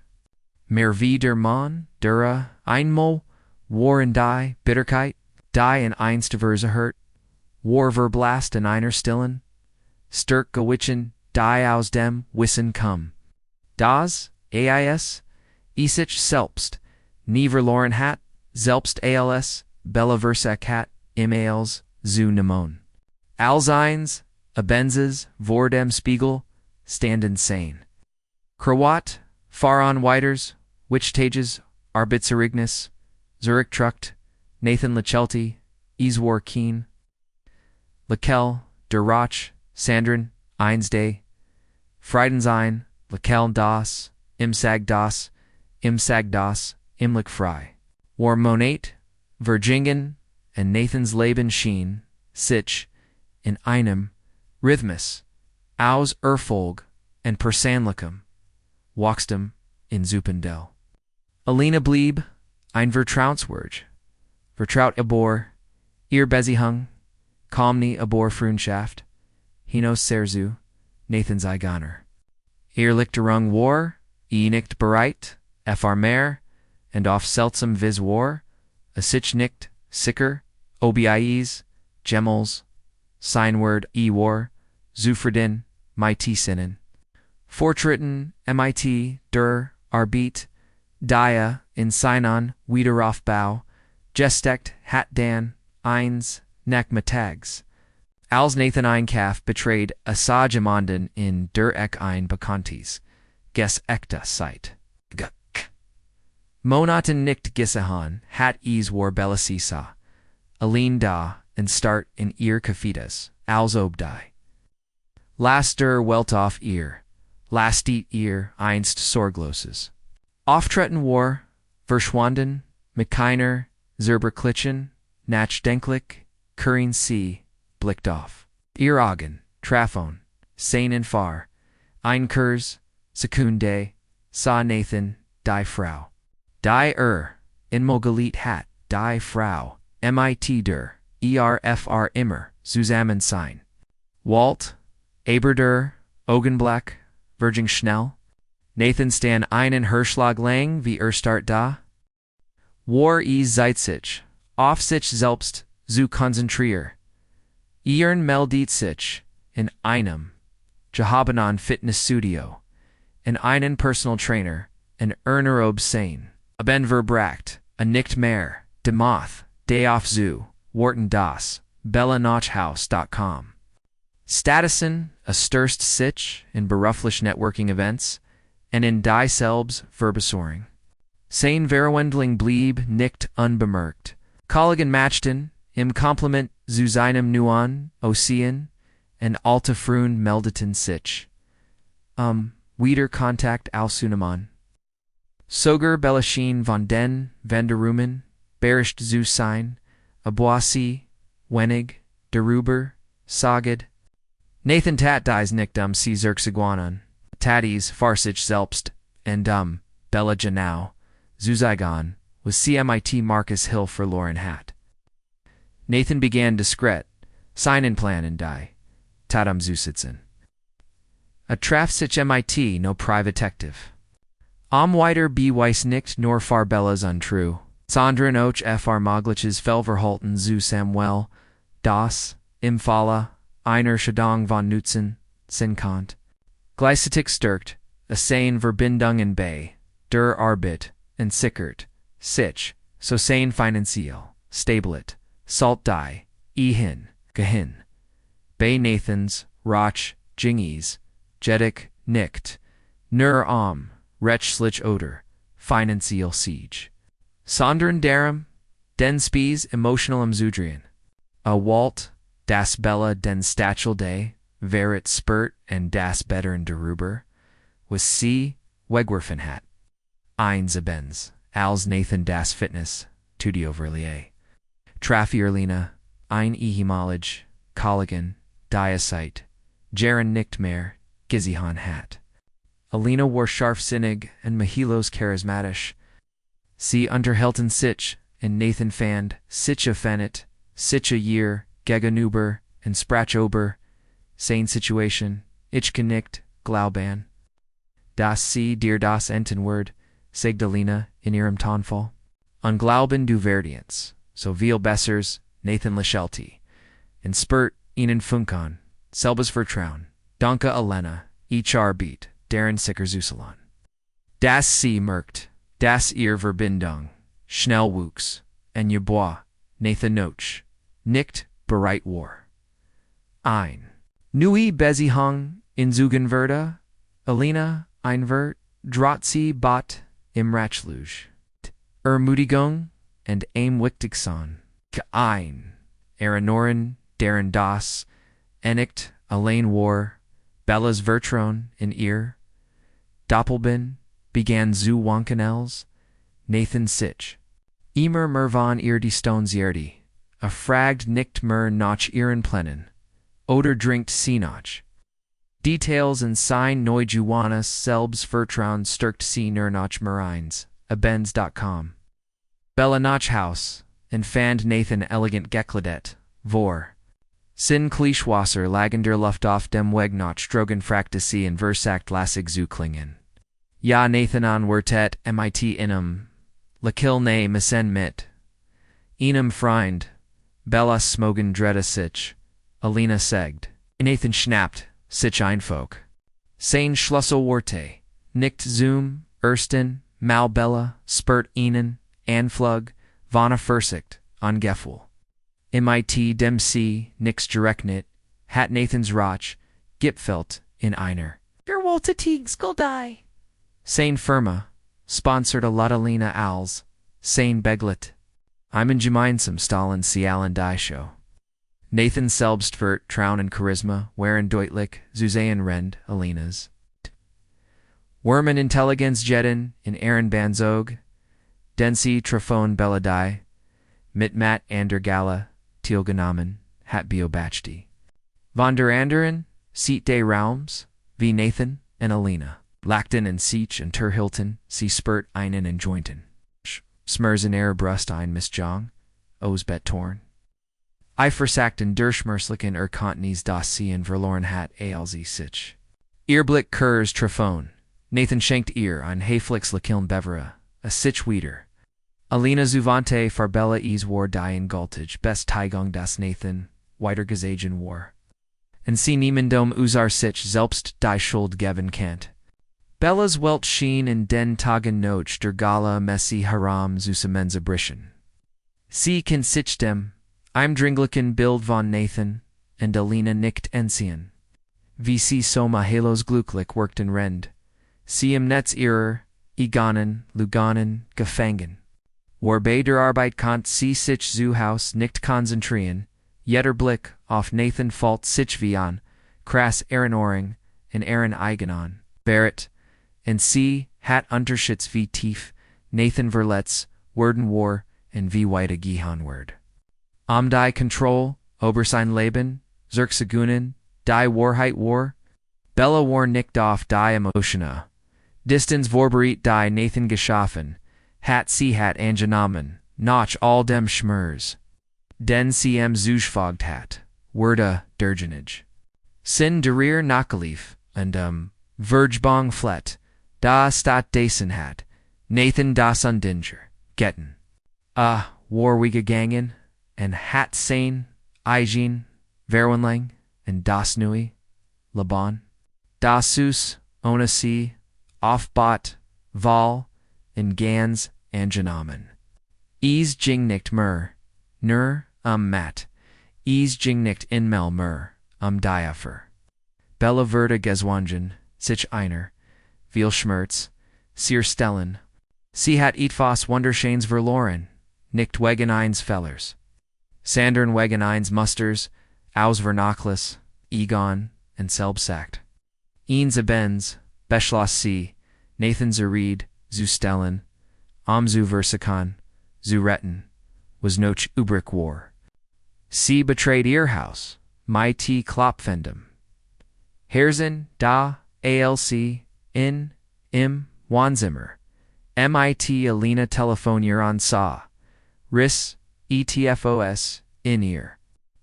Mehr wie der Mann, Dura, Einmal, War in die, Bitterkeit, die in einst Versehört, War verblast in einer Stillen, Stirk gewitchen, die aus dem Wissen komm. Das, AIS, sich selbst, nie verloren hat, selbst ALS, Bella Versac hat, Mails, zu Nemon. Alseins, Abenzes, vor dem Spiegel, standen sane. Krawat, Faron Weiters, Wichtages, Arbeitserignis, Zurich Truct, Nathan Lachelti, Iswar Keen, Lakel, Der Roch, Sandrin, Einsday, Friedensein, Lakel das, Imsag das, Imlich Frei. War Monat, Virgingen, and Nathan's Leben schien, sich, in einem, Rhythmus, aus Erfolg, and Persanlicum, Waxtem, in Zupendel. Alina blieb, ein Vertrauenswurg, Vertraut abor, ihr Bezihung, Komni abor Freundschaft, Hinos Serzu, Nathan's Eigoner. Ihr Lichterung war, nicht bereit, mehr, and auf seltsam vis war, a sich nicht, sicker, obiis, gemels, Signword war, Zufrieden, sinnen. Fortritten, mit, der, Arbeit, dia, in Sinon, Wiederaufbau, Gestect, hat dan, eins, Nachmittags. Als Nathan Einkaf betrayed Asajamanden in der ein Bekanntes, Ges ekta Zeit. Monaten nicht Gisahan, hat war Bellasisa, Aline da, and start in ihr Kafidas, als obdai. Laster welt auf ihr, lastit ihr einst Sorgloses. Auftreten war, verschwanden, mit keiner, Zerberklitchen, nachdenklich, Kurin sie, blickt auf. Ihr Augen, Trafon, sein und far, Einkurs, Sekunde, sah Nathan, die Frau. Die in Mogalit hat, die Frau, mit der, erfr immer, zusammen sein. Walt, Aberder, Augenblick, Virgin schnell, Nathan stan einen Herschlag lang wie start da. War seit sich, auf sich selbst, zu konzentrier. Ihren meldet sich, in einem, Gehabenan Fitnessstudio, in einen Personal Trainer, and Ernerob Sane, Abend verbracht, a nicht mehr, de Moth, day off zoo, Wharton das, bellanachhaus.com. Statusen, a sturst sich in beruflich networking events, and in die selbst Verbesoring. Sein Verwendling blieb nicht unbemerkt. Kollegen machten, im Kompliment zu seinem neuen Ocean, and alte Frun meldeten sich. Wieder Kontakt auszunehmen. Sogar Belleschien von den Vanderumen, berischt zu sein, Aboisi, wenig, darüber, saged. Nathan tat dies nicht sie zurückzuguanen, Tatties farsich selbst, and Bella Janau, Zuzigon, was CMIT Marcus Hill verloren hat. Nathan began discret, seinen Plan and die, tatum zusitzen. A traf sich MIT no privatective. Weiter be weiss nicht nor far Bellas untrue. Sondern och fr Mogliches Felverhalten zu Samuel, das, im Falle, einer Schadong von Nutzen, Sinkant. Gleichzeitig stärkt, a sein Verbindungen bei, der Arbeit, and sickert, sich, so sein finanziell, stabilet, salt die, ihren, gehin. Bei Nathans, Roch, Jingies, Jedek, nicht, nur rechtlich oder, finanziell siege. Sondern darum, den spies emotionalem Zudrien. A Walt, das Bella den Stachel day, verit spurt and das bettern darüber, was sie, wegwerfen hat. Eins abends, als Nathan das Fitness, Tudio Verlier. Traffi Erlina, ein ehemalig, Kollegen, Diasite, Jaren nicht mehr, Gizihan hat. Alina war scharfsinnig and Mahilos charismatisch. Sie unterhelten sich, and Nathan fand, sicher fannet, sicher year, gegenüber, and sprachober, sane situation, ich nicht, glauben. Das sie dir das Entenwort, sagt Alina in ihrem Tonfall. Unglauben du Verdienz, so viel bessers, Nathan Lashelti, and spurt ihnen Funkon, selbes Vertrauen, danke Alena, beat, deren sicker Zusalon. Das sie merkt, das ihr Verbindung, schnell wuchs, en je bois, Nathan Noch, nicht, bereit war. Ein. Nui Bezihung, in Zugenverda, Alina, ein Wert, drot sie bot, im Ratschluge. Ermutigung, and aim Wichtigson, ein, Eranoren, deren das, enicht, allein war, Bella's Vertron, in ihr, Doppelben, began zu Wankenels, Nathan Sich. Immer von ihr die Stonzierdi, a fragd nicht mehr nach ihren Plänen, oder drinkt sie noch. Details and sign neu Johannes selbst Vertrauen stärkt sie nur noch mehr eins, abends.com. Bella nach Haus, and fand Nathan elegant gekleidet, vor. Sin Klischwasser lagender Luft auf dem Weg nach Strogen fragte sie in Versagt lassig zu klingen. Ja Nathan an Wertet MIT inum, Lächeln missen mit. Einem Freund, Bella smogen dretta sich, Alina segd. Nathan schnapped, sich einfolk. Sein Schlüsselworte, nicht zum, ersten, mal Bella, spurt ihnen, anflug, vana versicht, angeful. MIT dem sie, nix gereknet, hat Nathans Roch, gipfelt, in einer. Gerwolte Tiegskuldei. Sein Firma, sponsored a Lotalina als, sein Beglet. I'm in gemeinsam Stalin Cialen die Show. Nathan selbst für Traun and Charisma, waren deutlich, Zuzayan Rend, Alinas. Wormen Intelligenz Jedden, in Aaron Banzog, Densi Trafon Belladai, mit Matt Ander Gala, Tielgenamen, hat Biobachti. Von der Anderen, Seat des Raums, wie Nathan and Alina. Lachten and Siech and Terhilton, sie spurt einen and jointen. Smurzen Brust ein Missjong, Osbet Torn. I versagten Durchmerslichen Kontinens das sie in verloren hat alz sich. Earblick Kurs Trafon, Nathan schenkt ihr ein Hayflix Lakiln Bevera, a sich wieder. Alina Zuvante Farbella war die in Gultage, best Taigung das Nathan, weiter Gesagen war. And sie niemandom usar sich selbst die Schuld geben kennt. Bella's Welt schien in den Tagen noch der Gala Messi Haram Zusamenza Brischen. Sie kann sich dem, im dringlichen Bild von Nathan, und Alina nicht entziehen. Wie sie so mahelos glücklich workten rend. Sie im Netz ihrer, Iganen, Luganen, gefangen. Warbei der Arbeit konnte sie sich zu Haus nicht konzentrieren, jeder Blick auf Nathan fällt sich wie an, krass Erinnerung in ihren eigenen, Verrat, und sie hat Unterschieds wie tief, Nathan Verletz, Worden war, und wie weite Gehirn word. Die Kontrolle, über sein Leben, Zergsegunen, die Wahrheit war, Bella war nicht auf die Emotionen. Distance vorbereitet die Nathan geschaffen, hat sie hat angenommen, noch all dem Schmers. Den sie zugefogt hat, wurde derjenige. Sin derir nakalief, und Vergebong flet, da stat dessen hat, Nathan das undinger, getten. War we gegangen, en hat sein, eigen, verwenlang, en das nui, Laban. Dasus, ohne sie, aufbot, val, en gans, angenommen. Ging nicht mer, nur, mat, ging nicht inmel mer, diafer. Bella Verda geswangen, sich einer, viel Schmerz, sehr stellen. Sie hat etwas Wunderschönes verloren, nicht wegen eins Fellers. Sandern wegen eins Musters, aus Vernachlis, Egon, und selbsagt. Eens abends, beschloss sie, Nathan zu Ried, zu stellen, zu Versakan, zu retten, was noch übrig war. Sie betrayed ihr Haus, mit Klopfendem. Herzen, da, alc, im, Wohnzimmer, mit Alina telefonier an sa, ris, etfos, in ihr.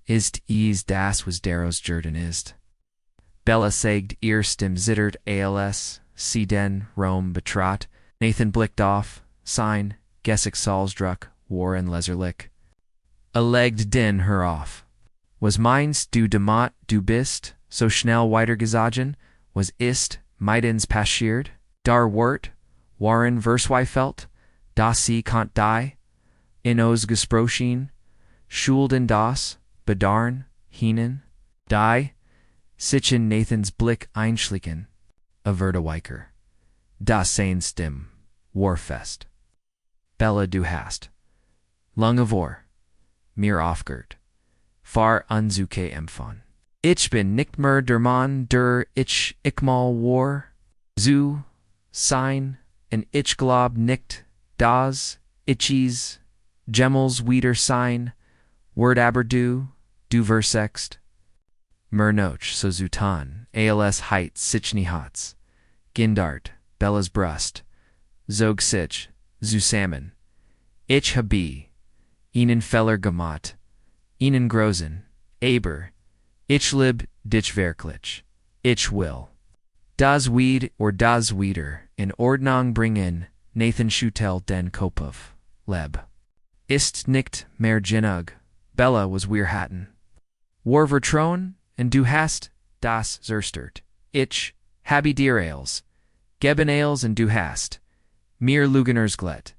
Ist das was daros Jordan ist. Bella sagt erst im Zittert als, sie den Rom betrat, Nathan blicked auf, sein, Gessig Salzdruck, war en Leserlich. Legd den her auf. Was meinst du demot du bist, so schnell weitergezogen, was ist, meidens passiert, dar wort, waren Versweifelt, dass sie kont die, in os gesprochen, schulden das, bedarn, hinen, die, sich in Nathans Blick einschlichen, averta Weiker. Das sein Stim, Warfest. Bella du hast. Lung avor, mir aufgert. Far unzuke empfon. Ich bin nicht mehr der Mann, der ich mal war. Zu, sein, und ich glaub nicht, das, ichis, Gemmels wieder sein, word aber du versext. Mer noch, so zutan, als heit sich nie hats. Gindart, Bella's Brust, zog sich, zusammen. Ich habe, ihnen feller gemacht, ihnen großen, aber, ich lib dich wirklich, ich will. Das Weed or das Wieder in Ordnung bringen, Nathan Schutel den Kopf, leb. Ist nicht mehr genug, Bella was wir hatten. War vertrauen, und du hast, das zerstört. Ich, habe dir Ales, geben Ales und du hast, mir Lugeners glet.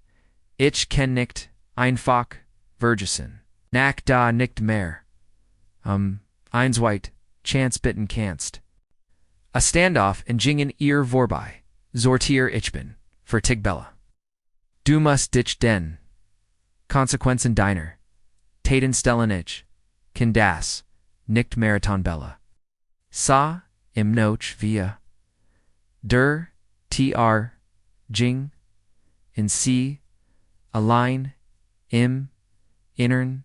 Ich kenn nicht, einfach, vergessen. Nach da nicht mehr. Eins weit, chance bitten kannst. A standoff in gingen ihr vorbei, sortier ich bin, vertig Bella. Du musst dich den. Konsequenzen deiner. Taten stellen ich. Kann das, nicht meriton Bella. Sa, im noch via. Der, ging, in sie, allein, im, innern,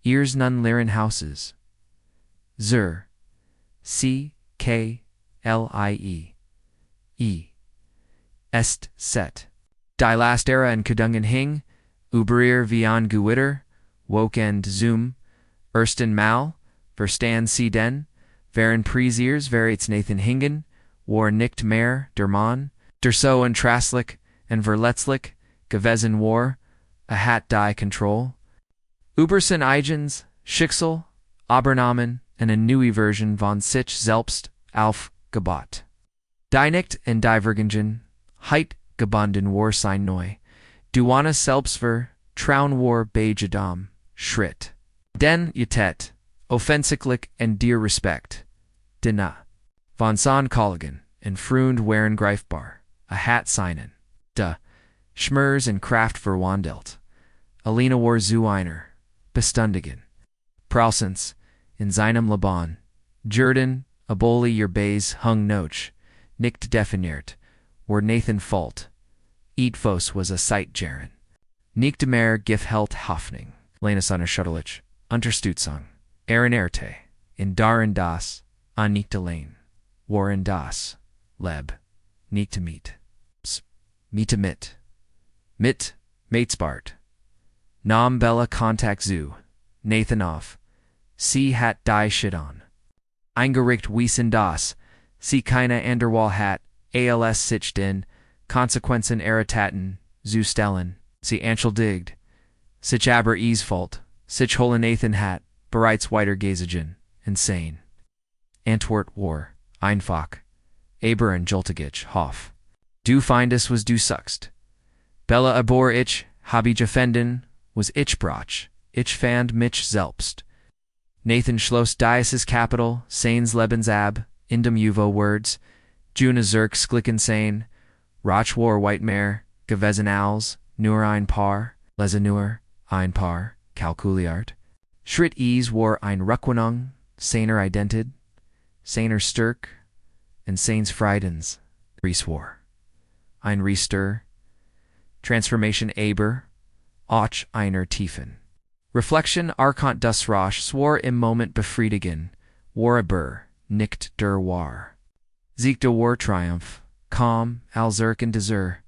ihres nun leeren Hauses. lie, est set. Die last era in Kudungen hing, Überir wie an Gewitter, Wokend Zoom, Ersten Mal, Verstand sie den, wären Preziers Verrates Nathan Hingen, war nicht mehr der Mann, der so entrastlich und verletzlich gewesen war, hat die Kontrolle. Übersen eigens, Schicksal, Abernamen, und eine neue Version von sich selbst aufgebaut. Die nicht en divergengen, heit gebunden war sein neu. Duana selbstver, traun war bejadam, schritt. Den jetet, offensichtlich en dear respect. Dina. Von son Colligan, en frund waren greifbar, a hat seinen. De. Schmers en kraft verwandelt. Alina war zu einer, bestundigen. Prausens, in seinem Laban. Jordan, aboli ihr Bays hung noch, nicht definiert, war Nathan fault. Eedfos was a sight jaren. Nicht mehr gifhelt Hoffnung. Lena Sonner Schuttelich, Unterstützung. Erte, in darin das, an nicht allein. Waren das, leb, nicht mit. Miete mit, matesbart. Nam Bella Kontakt zu, Nathan off. Sie hat die shit on. Eingericht wiesen das, sie keine Anderwall hat, als sich den, Konsequenzen eritaten, zu stellen, sie entschuldigt, sich aber easfault, sich holen Nathan hat, bereits weitergezogen, insane. Antwort war, einfach, aber en joltigich, hoff. Du findest was du suckst. Bella abor ich, hab ich gefunden, was ich brach, ich fand mich selbst. Nathan schloss Dias Capital, Sains Lebensab, indem Juvo words, Juna Zerk sklicken sein, Roch war Whitemare, gewesen als, nur ein Paar, lesenur, ein Paar, kalkuliart. Schritt ease war ein Rückwendung, seiner Identität, seiner Stärk, and Sains Friedens, Ries war. Ein Riester, Transformation aber, auch einer Tiefen. Reflection Arkant das Roch swar im Moment befriedigen, war aber, nicht der war. Sieg der war Triumph, calm, alzerken desir,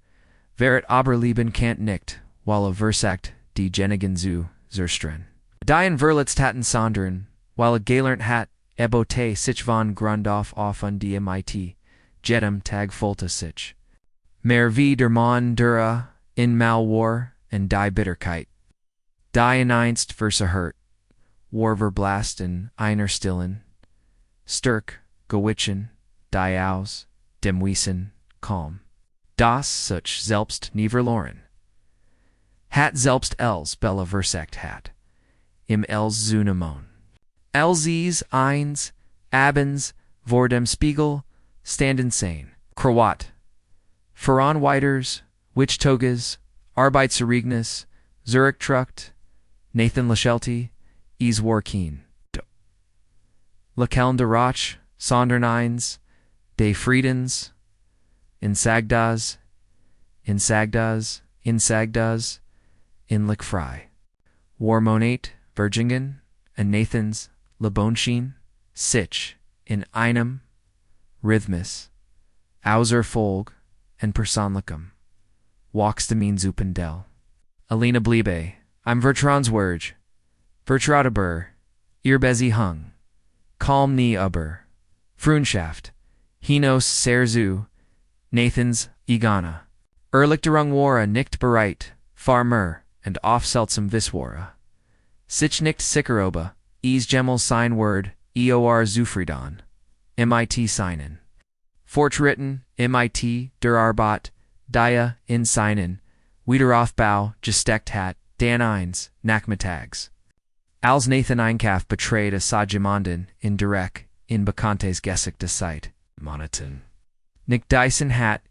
Verrat aber lieben kant nicht, while versagt, die Genigen zu, zerstren. Dien Verletstaten sondern, while galernt hat, ebote sich von Grund auf an die mit, jedem Tag folta sich. Mehr wie der Mann dura, in mal war, en die Bitterkeit. Die in einst versehört, war verblast in einer stillen, Stirk, gewitchen, die aus, dem Wiesen, calm. Das such selbst nie verloren. Hat selbst els Bella versagt hat. Im els Zunamon. Elsies, eins, abends, vor dem Spiegel, standen sein. Kroat. Voranweiters, Wichtoges, Arbeitserignis, Zurich truckt, Nathan Lashelty, is war keen. Lächeln de Roch, sondern eins, de Friedens, in Sagdas, in frei. War Monate, Virgingen, and Nathans, Lebonschien, sich, in einem, Rhythmus, außer Folg, and Personlicum. Walks de mean Zupendel. Alina bliebe, I'm Vertrans Wurge, Vertrataber, ihr Bezi hung, calm nie aber, Frühnschaft, Hinos Serzu, Nathans Igana, Erlichterung wara nicht bereit, Farmer, and offseltsam Viswara. Sich nicht sicheroba, Gemmel sein Word, Eor Zufriedon, mit seinen. Fortschritten, mit, der Arbeit, Dia, in seinen, Wiederaufbau, gesteckt hat, Dan eins, Nachmittags. Als Nathan Einkaf betrayed a Sajimonden, in direct, in Bacantes Gesicht de Sight, Monoton. Nick Dyson hat,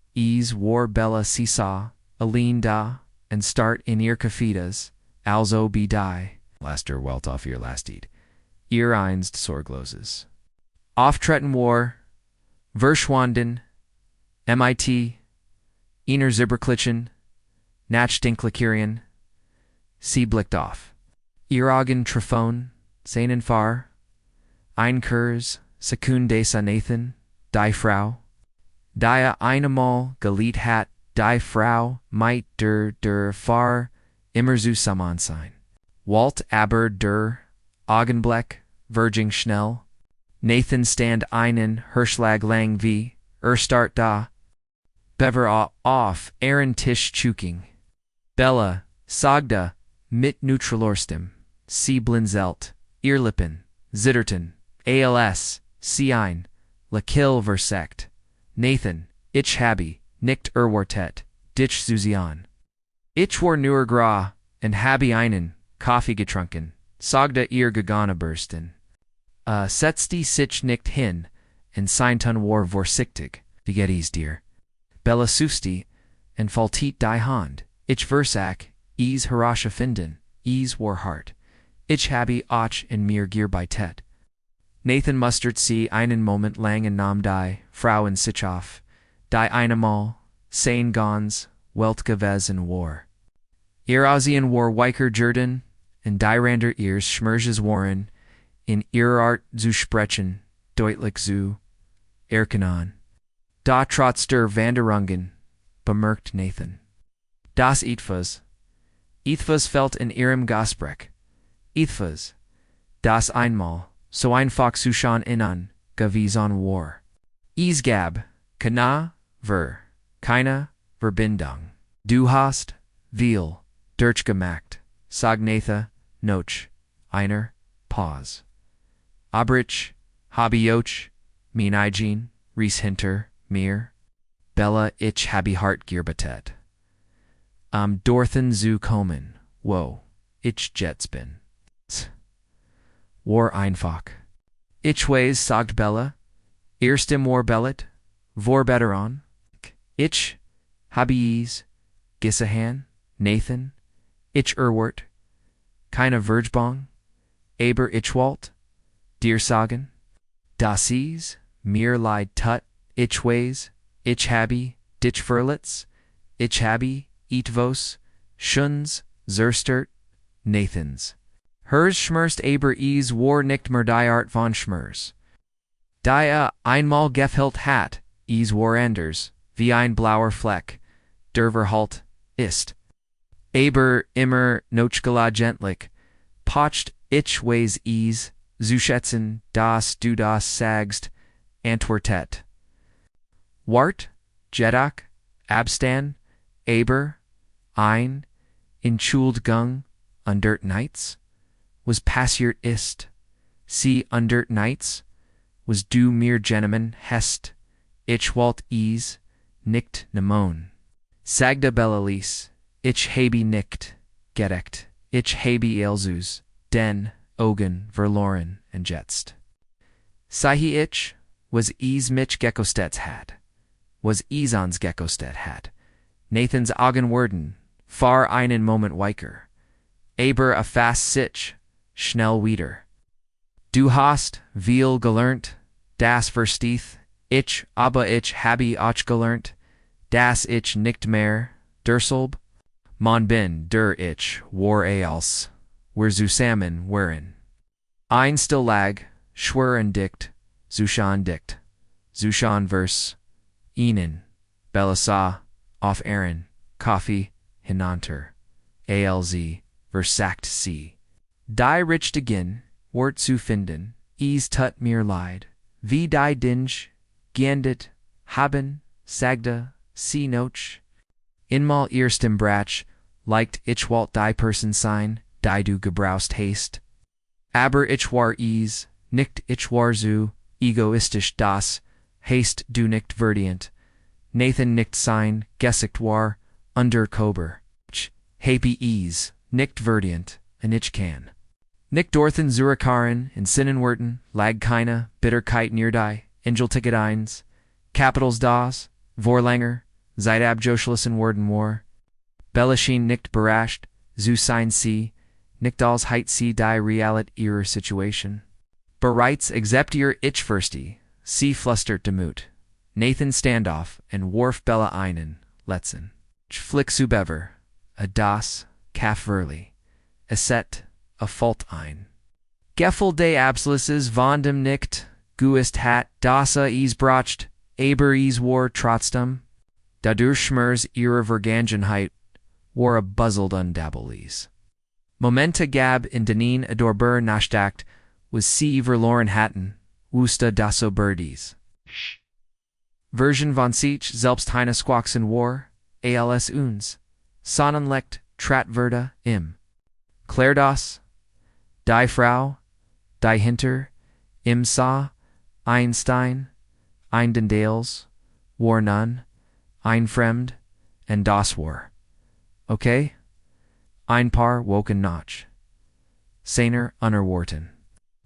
war Bella seesaw, Aline da, and start in ihr Kafidas, also be die, laster welt auf ihr lasted, ihr einst Sorgloses. Auftretten war, Verschwanden, mit, einer Zibberklitschen, Nachdenklikerian, sie blickt auf. Ihr Augen Trifon, seinen Fahr, ein Kurs, Sekunde sa Nathan, die Frau, die einmal geliet hat, die Frau, might der Fahr, immer zusammen sein. Walt aber der Augenblick, Virging schnell, Nathan stand einen Hirschlag lang wie, start da, bever auf, Tisch chuking. Bella, sagda, mit neutralorstem, sie blinzelt, Earlippen, Zitterten, als, sie ein, Lakill versekt, Nathan, ich habe, nicht erwartet, dich zu sehen. Ich war nur gra, und habe einen Kaffee getrunken, sagte ihr Geganebürsten. Setzte sich nicht hin, und sein war vorsichtig, wie geht's dir? Bella susti, und faltit die Hand, ich versag, ihres finden, war hart. Ich habe auch in mir gearbeitet. Nathan mustert sie einen Moment lang und nahm die Frau in sich auf, die einmal, sein ganz, Welt gewesen war. Ihr Aussehen war weicher Jordan, und die Ränder ihres Schmerges waren, in ihrer Art zu sprechen, deutlich zu erkennen. Da trotz der Wanderungen, bemerkt Nathan. Das etwas fällt in ihrem Gespräch. Etwas, das einmal, so einfach zu schauen innen, gewesen war. Es gab, keine Verbindung. Du hast, viel, durchgemacht, sagt Nathan, noch, einer, Pause. Aber ich, habe ich, mein eigen, ries hinter, mir, Bella ich habe hart gearbeitet. Dorthin zu kommen, wo, ich jetzt bin. War einfach. Ich weiß, sagt Bella, erstem war bellet, vor betteron. Ich, habe es, gesehen, Nathan, ich erwart, keine Vergebung, aber ich wollt, dir sagen, das ist, mir leid tut, ich weiß, ich habe, dich verletzt, ich habe, etwas, schöns, zerstört, Nathans. Hers schmerzt aber es war nicht mehr die Art von Schmerz. Die einmal gefällt hat, es war anders, wie ein blauer Fleck, der verhalt ist. Aber immer noch gentlich, pocht ich weiß es, zu schätzen, dass du das sagst, antwortet. Wart, jedoch, abstan, aber, Entschuldigung, under nights, was passiert ist, sie under nights, was du mir gentleman hest, ich wollt es, nicht nehmen. Sagte Bellalice, ich habe nicht, gedeckt, ich habe elzus, den Augen verloren und jetzt. Sei ich, was es mich gekostet hat, was es ans gekostet hat. Nathans Augen wurden, far einen Moment weicher, aber a fast sich, schnell wieder. Du hast, viel gelernt, das versteht, ich, aber ich habe auch gelernt, dass ich nicht mehr, derselb, man bin, der ich, war als, wir zusammen waren. Ein still lag, schweren dicht, zuschan dicht, zuschan vers, ihnen, Bella sah, auf ihren, Kaffee, hinunter, alz, versagt sie. Die richtigen, Wort zu finden, es tut mir leid, wie die Dinge, geendet, haben, sagte, sie noch. Inmal erstem Brach, leicht ich wollt die Person sein, die du gebrauchst hast. Aber ich war es, nicht ich war so, egoistisch das, hast du nicht verdient. Nathan nicht sein, gesickt war, undercover. Ich habe es, nicht verdient, und ich kann. Nicht dorthin zurückkehren, in Sinnenwerten, lag keine Bitterkeit near die, Engelticket eins, Capitals das, Vorlanger, seit abjoschlissen worden war. Bella schien nicht berascht, zu sein sie, nicht als heit sie die Realit ihrer Situation. Bereits except ihr ich firstie, sie flustert demut. Nathan standoff and warf Bella einen, letzten. Flick zu bever, a das, Kaff verli, a set, a fault ein. Geffel de absoluses von dem nicht, guist hat, dasa es bracht, aber es war trotzdem. Dadurch schmers ihre Vergangenheit, war a buzzled undabbelies. Momenta gab in denen adorber nachdacht, was sie verloren hatten, wusste daso birdies. Version von sich selbst heine squawksen war, als uns, sonnenlicht, trat verde, im. Claire das, die Frau, die hinter, im sa, Einstein, den Dales, war none, ein fremd, and das war. Okay? Ein paar Wochen nach. Seiner unerwarten.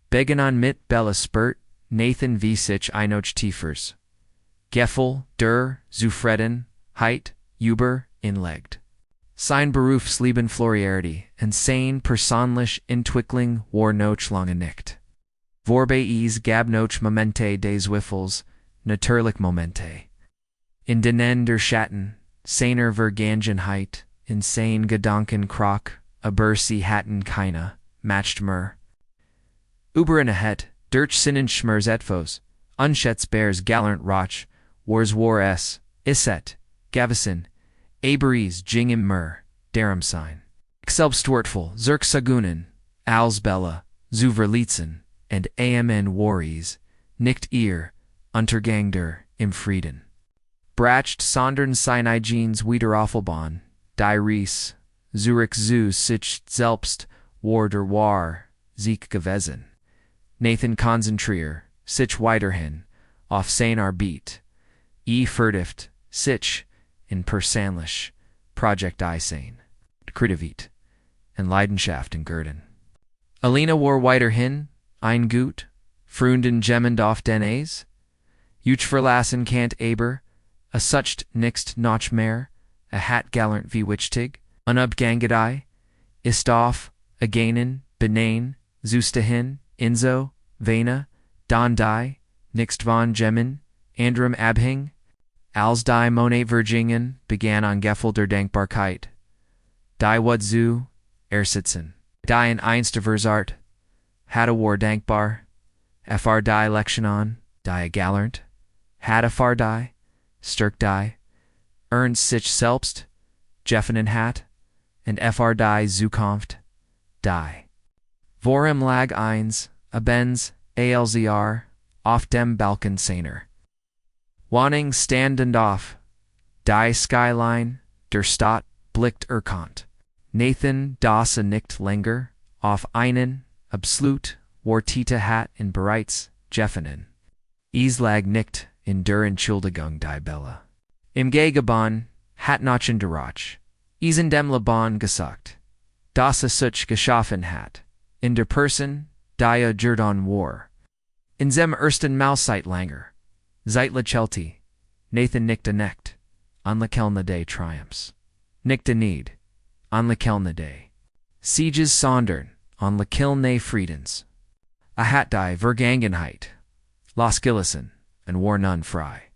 Begannen mit Bella Spurt, Nathan wie sich einoch tiefers. Gefühl der Zufriedenheit über inlegt. Sein Berufsleben florierte, und sein persönlich Entwicklung war noch lange nicht. Vorbei es gab noch Momente des Zweifels, natürlich Momente. In denen der Schatten seiner Vergangenheit, in sein Gedanken krach, aber sie hatten keine, matcht mehr. Über eine het, durch seinen Schmerz etwas, unschätzbares galant Rach, wars war es, isset, Gavison, aber ging im mer, darum sein. Selbstwertvoll, Zurücksagunen, als Bella, zu verletzen, und amn waries, nicht ihr, Untergang der, im Frieden. Bracht sondern sein eigenes Wiederaufbahn, die Ries, Zurück zu sich selbst, war der war, Sieg gewesen. Nathan konzentrier, sich weiterhin, auf sein Arbeit, vertieft, sich, in persönlich, Projekt sein, Kreativität, und Leidenschaft in Gürden. Alina war weiterhin, ein gut, Freunden gemmend auf den Eis, Uch verlassen kant aber, a sucht nichts noch mehr, a hat galant wie wichtig, unabgangedei, ist auf, againen, benein, zustahin, inzo, vena, don die, nixt von gemmen, anderem abhing, als die Monat Virgingen begann an Gefühl der Dankbarkeit. Die wat zu ersitzen. Die in einste Versart, hatte war dankbar, fr die Lächeln an, die galant, hatte fr die, stärk die, ernst sich selbst, Jeffenen hat, und fr die Zukunft, die. Vorum lag eins, abends, alzr, auf dem Balken seiner. Wanning standend auf, die Skyline, der Stadt, blickt erkannt. Nathan das nicht länger, auf einen, absolut, ruinierte hat in bereits, Jeffenen. Es lag nicht in der Entschuldigung die Bella. Im Gegenbahn, hat noch in der Rach. Es in dem Laban gesagt, dass sich geschaffen hat, in der Person, die Jordan war. In sem ersten Mahlzeit langer, seit Lächeln, Nathan nickte nicht, an Lächeln day triumphs. Nickte need, an Lächeln day. Sieges sondern, an Lächeln Friedens. A hat die Vergangenheit, Losgilissen, and war none frei.